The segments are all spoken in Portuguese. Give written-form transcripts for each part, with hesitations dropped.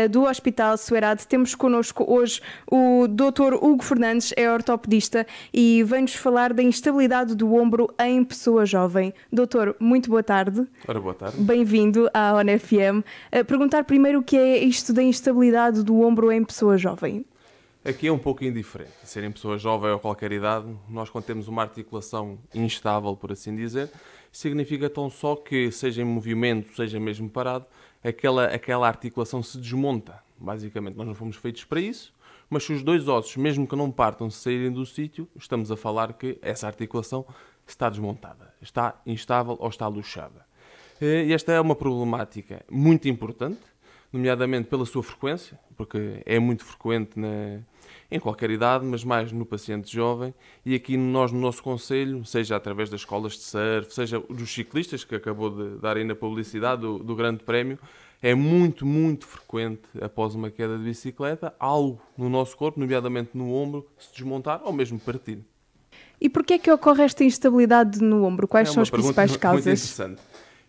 do Hospital Suerade. Temos connosco hoje o Dr. Hugo Fernandes, é ortopedista e vem-nos falar da instabilidade do ombro em pessoa jovem. Doutor, muito boa tarde. Ora, boa tarde. Bem-vindo à ONU FM. Perguntar primeiro o que é isto da instabilidade do ombro em pessoa jovem. Aqui é um pouco indiferente. Ser em pessoa jovem ou qualquer idade, nós quando temos uma articulação instável, por assim dizer, significa tão só que, seja em movimento, seja mesmo parado, aquela articulação se desmonta. Basicamente, nós não fomos feitos para isso, mas se os dois ossos, mesmo que não partam, se saírem do sítio, estamos a falar que essa articulação está desmontada, está instável ou está luxada. E esta é uma problemática muito importante, nomeadamente pela sua frequência, porque é muito frequente em qualquer idade, mas mais no paciente jovem. E aqui nós, no nosso concelho, seja através das escolas de surf, seja dos ciclistas, que acabou de dar aí na publicidade do Grande Prémio, é muito, muito frequente, após uma queda de bicicleta, algo no nosso corpo, nomeadamente no ombro, se desmontar ou mesmo partir. E porquê é que ocorre esta instabilidade no ombro? Quais são as principais causas? Muito interessante.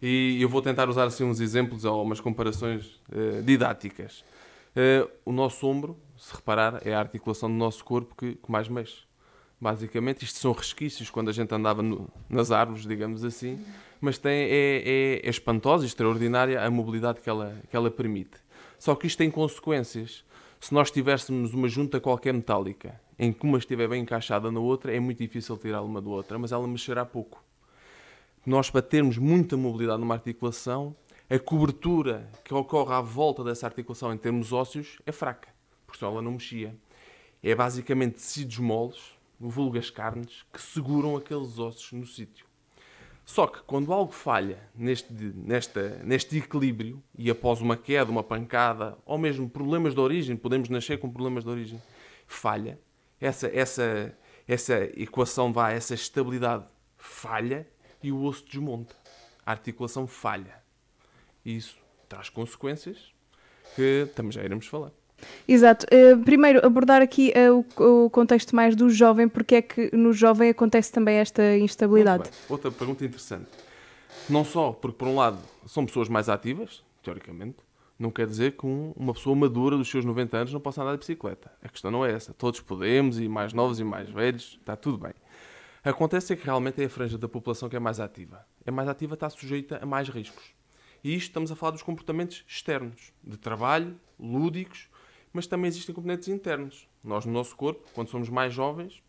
E eu vou tentar usar assim uns exemplos ou umas comparações didáticas. O nosso ombro, se reparar, é a articulação do nosso corpo que mais mexe. Basicamente, isto são resquícios quando a gente andava nas árvores, digamos assim, mas é espantosa e extraordinária a mobilidade que ela permite. Só que isto tem consequências. Se nós tivéssemos uma junta qualquer metálica, em que uma estiver bem encaixada na outra, é muito difícil tirá-la uma da outra, mas ela mexerá pouco. Nós, para termos muita mobilidade numa articulação, a cobertura que ocorre à volta dessa articulação em termos ósseos é fraca, porque senão ela não mexia. É basicamente tecidos moles, vulgo as carnes, que seguram aqueles ossos no sítio. Só que quando algo falha neste equilíbrio, e após uma queda, uma pancada, ou mesmo problemas de origem, podemos nascer com problemas de origem, falha, essa equação essa estabilidade falha e o osso desmonta. A articulação falha. E isso traz consequências que também já iremos falar. Exato. Primeiro, abordar aqui o contexto mais do jovem, porque é que no jovem acontece também esta instabilidade. Outra pergunta interessante. Não só porque, por um lado, são pessoas mais ativas, teoricamente, não quer dizer que uma pessoa madura dos seus 90 anos não possa andar de bicicleta. A questão não é essa. Todos podemos, e mais novos e mais velhos, está tudo bem. Acontece que realmente é a franja da população que é mais ativa. É mais ativa, está sujeita a mais riscos. E isto estamos a falar dos comportamentos externos, de trabalho, lúdicos, mas também existem componentes internos. Nós, no nosso corpo, quando somos mais jovens,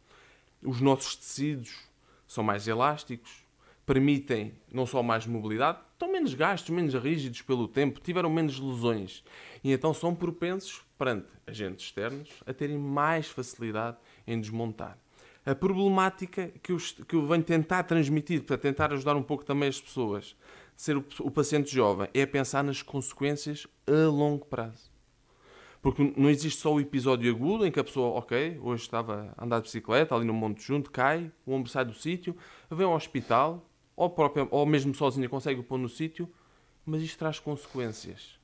os nossos tecidos são mais elásticos, permitem não só mais mobilidade, estão menos gastos, menos rígidos pelo tempo, tiveram menos lesões. E então são propensos, perante agentes externos, a terem mais facilidade em desmontar. A problemática que eu venho tentar transmitir, para tentar ajudar um pouco também as pessoas, de ser o paciente jovem, é pensar nas consequências a longo prazo. Porque não existe só o episódio agudo em que a pessoa, ok, hoje estava a andar de bicicleta, ali no monte junto, cai, o ombro sai do sítio, vem ao hospital, ou mesmo sozinha consegue o pôr no sítio, mas isto traz consequências.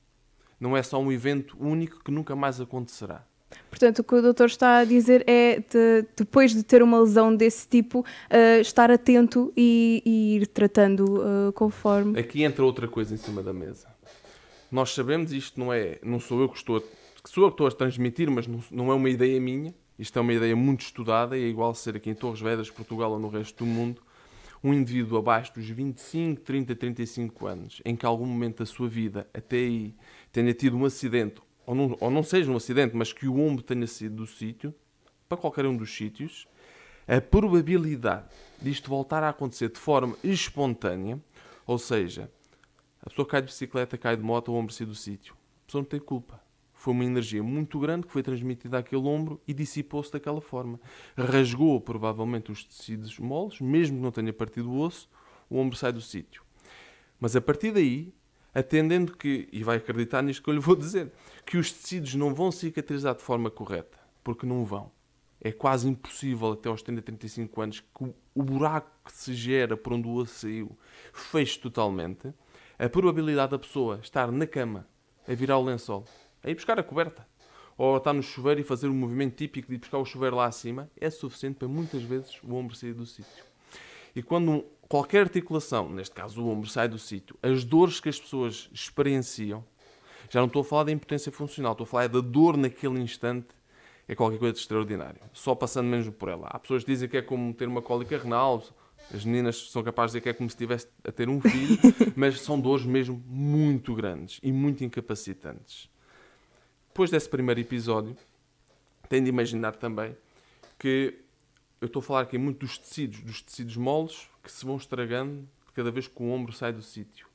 Não é só um evento único que nunca mais acontecerá. Portanto, o que o doutor está a dizer é, depois de ter uma lesão desse tipo, estar atento e ir tratando conforme... Aqui entra outra coisa em cima da mesa. Nós sabemos, isto não sou eu que estou a transmitir, mas não é uma ideia minha. Isto é uma ideia muito estudada e é igual ser aqui em Torres Vedras, Portugal ou no resto do mundo. Um indivíduo abaixo dos 25, 30, 35 anos, em que algum momento da sua vida, até aí, tenha tido um acidente, ou não seja um acidente, mas que o ombro tenha sido do sítio, para qualquer um dos sítios, a probabilidade disto voltar a acontecer de forma espontânea, ou seja, a pessoa cai de bicicleta, cai de moto, o ombro sai do sítio. A pessoa não tem culpa. Foi uma energia muito grande que foi transmitida àquele ombro e dissipou-se daquela forma. Rasgou provavelmente os tecidos moles, mesmo que não tenha partido o osso, o ombro sai do sítio. Mas a partir daí, atendendo que, e vai acreditar nisto que eu lhe vou dizer, que os tecidos não vão cicatrizar de forma correta, porque não vão. É quase impossível até aos 30, 35 anos que o buraco que se gera por onde o osso saiu feche totalmente. A probabilidade da pessoa estar na cama a virar o lençol, a ir buscar a coberta, ou estar no chuveiro e fazer o movimento típico de ir buscar o chuveiro lá acima, é suficiente para muitas vezes o ombro sair do sítio. E quando qualquer articulação, neste caso o ombro, sai do sítio, as dores que as pessoas experienciam Já não estou a falar da impotência funcional, estou a falar da dor naquele instante, é qualquer coisa de extraordinário. Só passando menos por ela. Há pessoas que dizem que é como ter uma cólica renal, as meninas são capazes de dizer que é como se estivesse a ter um filho, mas são dores mesmo muito grandes e muito incapacitantes. Depois desse primeiro episódio, tem de imaginar também que eu estou a falar aqui muito dos tecidos moles que se vão estragando cada vez que o ombro sai do sítio.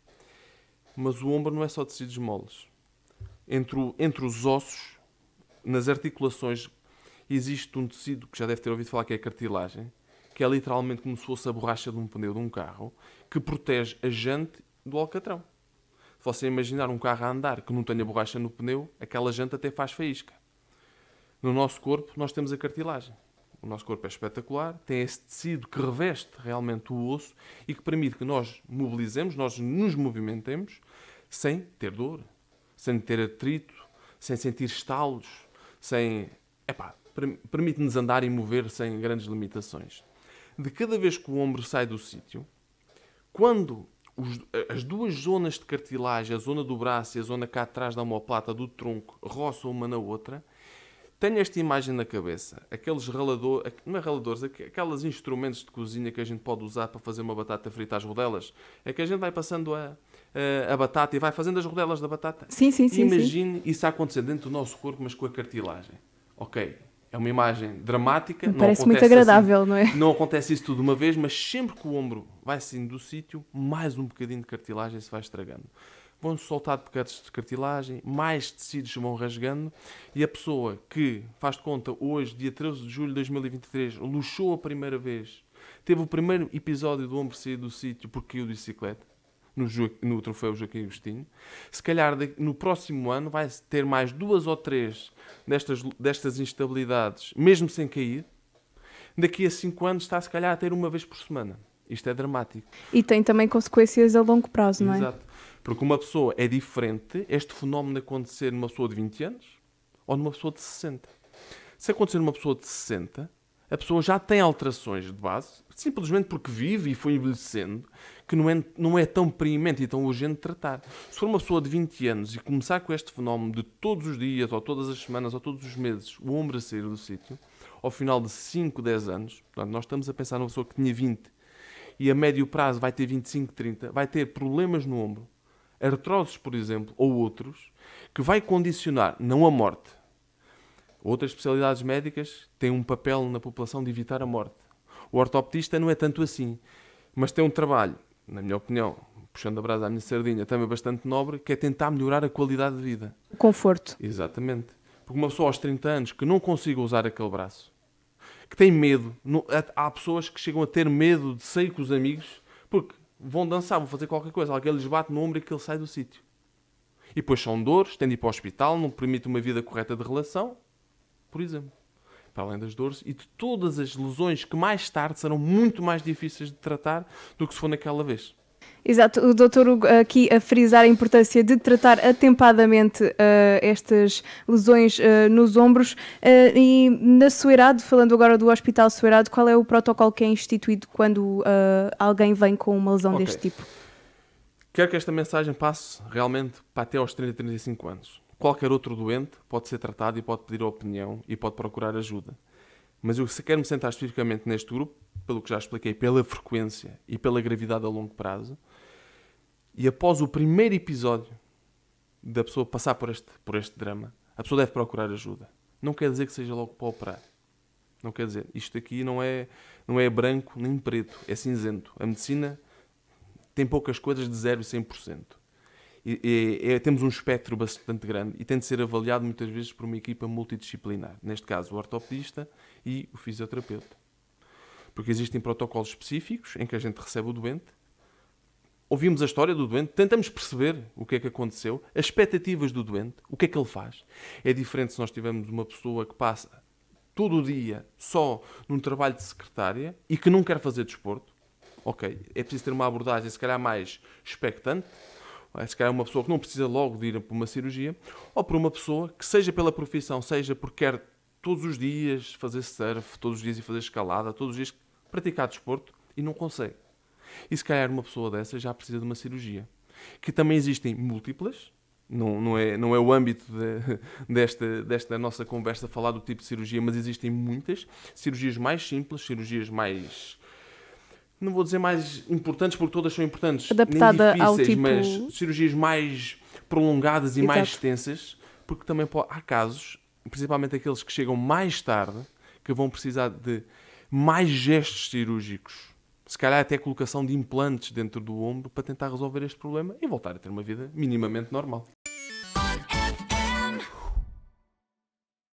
Mas o ombro não é só tecidos moles. Entre os ossos, nas articulações, existe um tecido que já deve ter ouvido falar que é a cartilagem, que é literalmente como se fosse a borracha de um pneu de um carro, que protege a jante do alcatrão. Se você imaginar um carro a andar que não tenha borracha no pneu, aquela jante até faz faísca. No nosso corpo, nós temos a cartilagem. O nosso corpo é espetacular, tem esse tecido que reveste realmente o osso e que permite que nós mobilizemos, nós nos movimentemos, sem ter dor, sem ter atrito, sem sentir estalos, permite-nos andar e mover sem grandes limitações. De cada vez que o ombro sai do sítio, quando as duas zonas de cartilagem, a zona do braço e a zona cá atrás da omoplata do tronco, roçam uma na outra, tenho esta imagem na cabeça, aqueles aqueles instrumentos de cozinha que a gente pode usar para fazer uma batata frita às rodelas. É que a gente vai passando a batata e vai fazendo as rodelas da batata. Sim. Imagine isso a acontecer dentro do nosso corpo, mas com a cartilagem. Ok, é uma imagem dramática. Parece muito agradável, assim, não é? Não acontece isso tudo de uma vez, mas sempre que o ombro vai saindo do sítio, mais um bocadinho de cartilagem se vai estragando. Vão-se soltar pedaços de cartilagem, mais tecidos se vão rasgando e a pessoa que, faz de conta, hoje, dia 13 de julho de 2023, luxou a primeira vez, teve o primeiro episódio do ombro sair do sítio porque caiu de bicicleta, no troféu Joaquim Agostinho, se calhar no próximo ano vai ter mais 2 ou 3 destas instabilidades, mesmo sem cair, daqui a 5 anos está se calhar a ter uma vez por semana. Isto é dramático. E tem também consequências a longo prazo, não é? Exato. Porque uma pessoa é diferente, este fenómeno acontecer numa pessoa de 20 anos ou numa pessoa de 60. Se acontecer numa pessoa de 60, a pessoa já tem alterações de base, simplesmente porque vive e foi envelhecendo, que não é tão premente e tão urgente de tratar. Se for uma pessoa de 20 anos e começar com este fenómeno de todos os dias, ou todas as semanas, ou todos os meses, o ombro a sair do sítio, ao final de 5, 10 anos, portanto, nós estamos a pensar numa pessoa que tinha 20 e a médio prazo vai ter 25, 30, vai ter problemas no ombro, artroses, por exemplo, ou outros, que vai condicionar, não a morte. Outras especialidades médicas têm um papel na população de evitar a morte. O ortopedista não é tanto assim, mas tem um trabalho, na minha opinião, puxando a brasa à minha sardinha, também bastante nobre, que é tentar melhorar a qualidade de vida. O conforto. Exatamente. Porque uma pessoa aos 30 anos que não consiga usar aquele braço, que tem medo, há pessoas que chegam a ter medo de sair com os amigos, porque vão dançar, vão fazer qualquer coisa, alguém lhes bate no ombro e que ele sai do sítio. E depois são dores, têm de ir para o hospital, não permite uma vida correta de relação, por exemplo. Para além das dores e de todas as lesões que mais tarde serão muito mais difíceis de tratar do que se for naquela vez. Exato, o Dr. Hugo aqui a frisar a importância de tratar atempadamente estas lesões nos ombros e na Soerado, falando agora do Hospital Soerado, qual é o protocolo que é instituído quando alguém vem com uma lesão deste tipo? Quero que esta mensagem passe realmente para até aos 30, 35 anos. Qualquer outro doente pode ser tratado e pode pedir opinião e pode procurar ajuda. Mas eu quero me sentar especificamente neste grupo, pelo que já expliquei, pela frequência e pela gravidade a longo prazo. E após o primeiro episódio da pessoa passar por este drama, a pessoa deve procurar ajuda. Não quer dizer que seja logo para operar. Não quer dizer. Isto aqui não é branco nem preto, é cinzento. A medicina tem poucas coisas de 0 a 100%. Temos um espectro bastante grande e tem de ser avaliado muitas vezes por uma equipa multidisciplinar. Neste caso, o ortopedista e o fisioterapeuta. Porque existem protocolos específicos em que a gente recebe o doente, ouvimos a história do doente, tentamos perceber o que é que aconteceu, as expectativas do doente, o que é que ele faz. É diferente se nós tivermos uma pessoa que passa todo o dia só num trabalho de secretária e que não quer fazer desporto. Ok, é preciso ter uma abordagem se calhar mais expectante, se calhar uma pessoa que não precisa logo de ir para uma cirurgia, ou por uma pessoa que seja pela profissão, seja porque quer todos os dias fazer surf, todos os dias ir fazer escalada, todos os dias praticar desporto e não consegue. E se calhar uma pessoa dessa já precisa de uma cirurgia. Que também existem múltiplas, não é o âmbito desta nossa conversa falar do tipo de cirurgia, mas existem muitas cirurgias mais simples, cirurgias mais... Não vou dizer mais importantes, porque todas são importantes, adaptada nem ao difíceis, tipo... mas cirurgias mais prolongadas e Exato. mais extensas, porque também há casos, principalmente aqueles que chegam mais tarde, que vão precisar de mais gestos cirúrgicos, se calhar até colocação de implantes dentro do ombro, para tentar resolver este problema e voltar a ter uma vida minimamente normal.